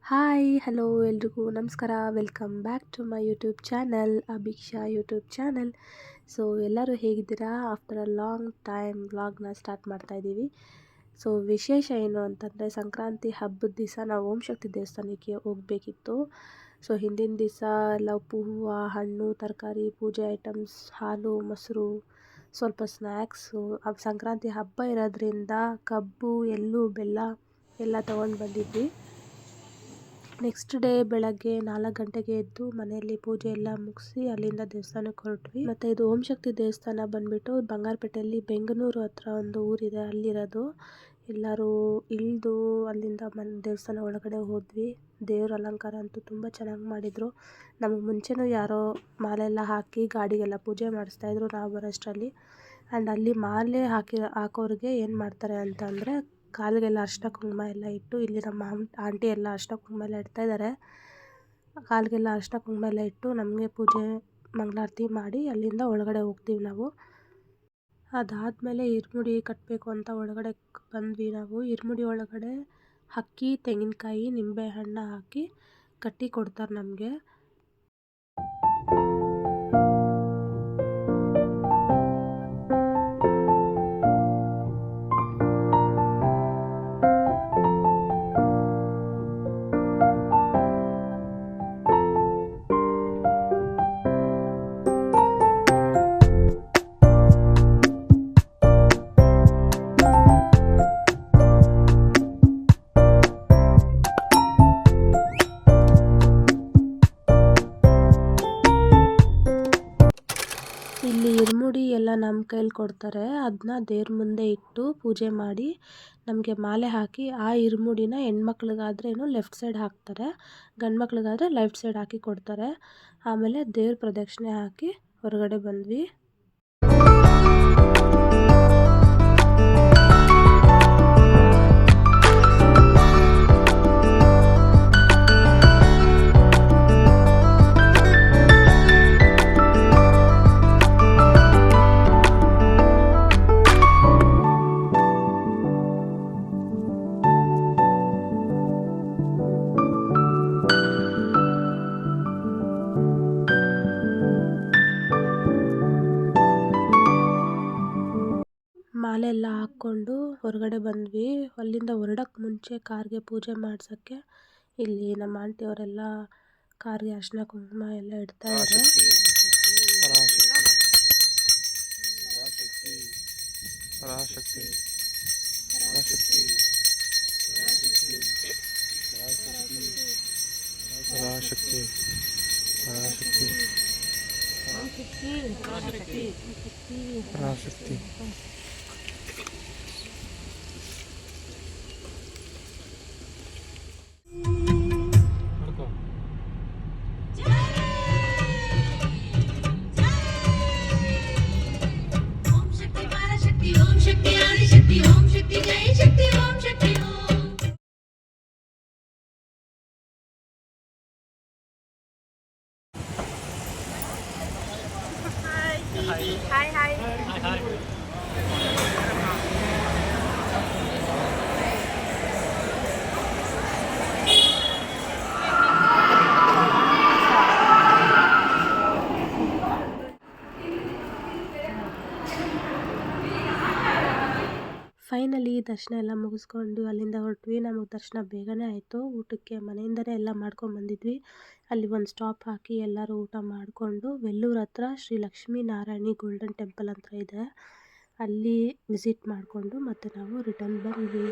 Hi hello ಎಲ್ರಿಗೂ ನಮಸ್ಕಾರ. Welcome back to my YouTube channel Abhiksha YouTube channel. So ಎಲ್ಲರೂ ಹೇಗಿದ್ದೀರಾ? ಆಫ್ಟರ್ ಅ ಲಾಂಗ್ ಟೈಮ್ ವ್ಲಾಗ್ನ ಸ್ಟಾರ್ಟ್ ಮಾಡ್ತಾಯಿದ್ದೀವಿ. ಸೊ ವಿಶೇಷ ಏನು ಅಂತಂದರೆ, ಸಂಕ್ರಾಂತಿ ಹಬ್ಬದ ದಿವಸ ನಾವು ಓಂ ಶಕ್ತಿ ದೇವಸ್ಥಾನಕ್ಕೆ ಹೋಗಬೇಕಿತ್ತು. ಸೊ ಹಿಂದಿನ ದಿವಸ ಎಲ್ಲ ಹೂವು, ಹಣ್ಣು, ತರಕಾರಿ, ಪೂಜೆ ಐಟಮ್ಸ್, ಹಾಲು, ಮೊಸರು, ಸ್ವಲ್ಪ ಸ್ನ್ಯಾಕ್ಸು, ಸಂಕ್ರಾಂತಿ ಹಬ್ಬ ಇರೋದ್ರಿಂದ ಕಬ್ಬು, ಎಳ್ಳು, ಬೆಲ್ಲ ಎಲ್ಲ ತೊಗೊಂಡು ಬಂದಿದ್ವಿ. ನೆಕ್ಸ್ಟ್ ಡೇ ಬೆಳಗ್ಗೆ 4 ಗಂಟೆಗೆ ಎದ್ದು ಮನೆಯಲ್ಲಿ ಪೂಜೆ ಎಲ್ಲ ಮುಗಿಸಿ ಅಲ್ಲಿಂದ ದೇವಸ್ಥಾನಕ್ಕೆ ಹೊರಟ್ವಿ. ಮತ್ತು ಇದು ಓಂ ಶಕ್ತಿ ದೇವಸ್ಥಾನ ಬಂದುಬಿಟ್ಟು ಬಂಗಾರಪೇಟೆಯಲ್ಲಿ ಬೆಂಗನೂರು ಹತ್ರ ಒಂದು ಊರಿದೆ, ಅಲ್ಲಿರೋದು. ಎಲ್ಲರೂ ಇಳಿದು ಅಲ್ಲಿಂದ ದೇವಸ್ಥಾನ ಒಳಗಡೆ ಹೋದ್ವಿ. ದೇವ್ರ ಅಲಂಕಾರ ಅಂತೂ ತುಂಬ ಚೆನ್ನಾಗಿ ಮಾಡಿದರು. ನಮಗೆ ಮುಂಚೆನೂ ಯಾರೋ ಮಾಲೆಲ್ಲ ಹಾಕಿ ಗಾಡಿಗೆಲ್ಲ ಪೂಜೆ ಮಾಡಿಸ್ತಾಯಿದ್ರು ನಾವು ಬರೋಷ್ಟರಲ್ಲಿ. ಆ್ಯಂಡ್ ಅಲ್ಲಿ ಮಾಲೆ ಹಾಕೋರಿಗೆ ಏನು ಮಾಡ್ತಾರೆ ಅಂತಂದರೆ, ಕಾಲಿಗೆಲ್ಲ ಅರಿಶಿನ ಕುಂಕುಮ ಎಲ್ಲ ಇಟ್ಟು, ಇಲ್ಲಿ ನಮ್ಮ ಆಂಟಿ ಎಲ್ಲ ಅರಿಶಿನ ಕುಂಕುಮ ಎಲ್ಲ ಇಡ್ತಾಯಿದ್ದಾರೆ. ಕಾಲಿಗೆಲ್ಲ ಅರಿಶಿನ ಕುಂಕುಮ ಎಲ್ಲ ಇಟ್ಟು ನಮಗೆ ಪೂಜೆ ಮಂಗಳಾರತಿ ಮಾಡಿ ಅಲ್ಲಿಂದ ಒಳಗಡೆ ಹೋಗ್ತೀವಿ ನಾವು. ಅದಾದಮೇಲೆ ಇರುಮುಡಿ ಕಟ್ಟಬೇಕು ಅಂತ ಒಳಗಡೆ ಬಂದ್ವಿ ನಾವು. ಇರುಮುಡಿ ಒಳಗಡೆ ಅಕ್ಕಿ, ತೆಂಗಿನಕಾಯಿ, ನಿಂಬೆಹಣ್ಣು ಹಾಕಿ ಕಟ್ಟಿ ಕೊಡ್ತಾರೆ ನಮಗೆ. ಇಲ್ಲಿ ಇರುಮುಡಿ ಎಲ್ಲ ನಮ್ಮ ಕೈಲಿ ಕೊಡ್ತಾರೆ. ಅದನ್ನ ದೇವ್ರ ಮುಂದೆ ಇಟ್ಟು ಪೂಜೆ ಮಾಡಿ ನಮಗೆ ಮಾಲೆ ಹಾಕಿ, ಆ ಇರುಮುಡಿನ ಹೆಣ್ಮಕ್ಳಿಗಾದ್ರೇನು ಲೆಫ್ಟ್ ಸೈಡ್ ಹಾಕ್ತಾರೆ, ಗಂಡು ಮಕ್ಳಿಗಾದರೆ ಲೆಫ್ಟ್ ಸೈಡ್ ಹಾಕಿ ಕೊಡ್ತಾರೆ. ಆಮೇಲೆ ದೇವ್ರ ಪ್ರದಕ್ಷಿಣೆ ಹಾಕಿ ಹೊರಗಡೆ ಬಂದ್ವಿ. ಮಾಲೆ ಎಲ್ಲ ಹಾಕ್ಕೊಂಡು ಹೊರಗಡೆ ಬಂದ್ವಿ. ಅಲ್ಲಿಂದ ಹೊರಡೋಕ್ಕೆ ಮುಂಚೆ ಕಾರ್ಗೆ ಪೂಜೆ ಮಾಡ್ಸೋಕ್ಕೆ ಇಲ್ಲಿ ನಮ್ಮ ಆಂಟಿಯವರೆಲ್ಲ ಕಾರ್ಗೆ ಅರಿಶಿನ ಕುಂಕುಮ ಎಲ್ಲ ಇಡ್ತಾ ಇದ್ದಾರೆ. ಫೈನಲಿ ದರ್ಶನ ಎಲ್ಲ ಮುಗಿಸ್ಕೊಂಡು ಅಲ್ಲಿಂದ ಹೊರಟ್ವಿ. ನಮಗೆ ದರ್ಶನ ಬೇಗನೆ ಆಯಿತು. ಊಟಕ್ಕೆ ಮನೆಯಿಂದಲೇ ಎಲ್ಲ ಮಾಡ್ಕೊಂಡು ಅಲ್ಲಿ ಒಂದು ಸ್ಟಾಪ್ ಹಾಕಿ ಎಲ್ಲರೂ ಊಟ ಮಾಡಿಕೊಂಡು ವೆಲ್ಲೂರ್ ಹತ್ರ ಶ್ರೀ ಲಕ್ಷ್ಮೀ ನಾರಾಯಣಿ ಗೋಲ್ಡನ್ ಟೆಂಪಲ್ ಅಂತ ಇದೆ, ಅಲ್ಲಿ ವಿಸಿಟ್ ಮಾಡಿಕೊಂಡು ಮತ್ತೆ ನಾವು ರಿಟರ್ನ್ ಬಂದ್ವಿ.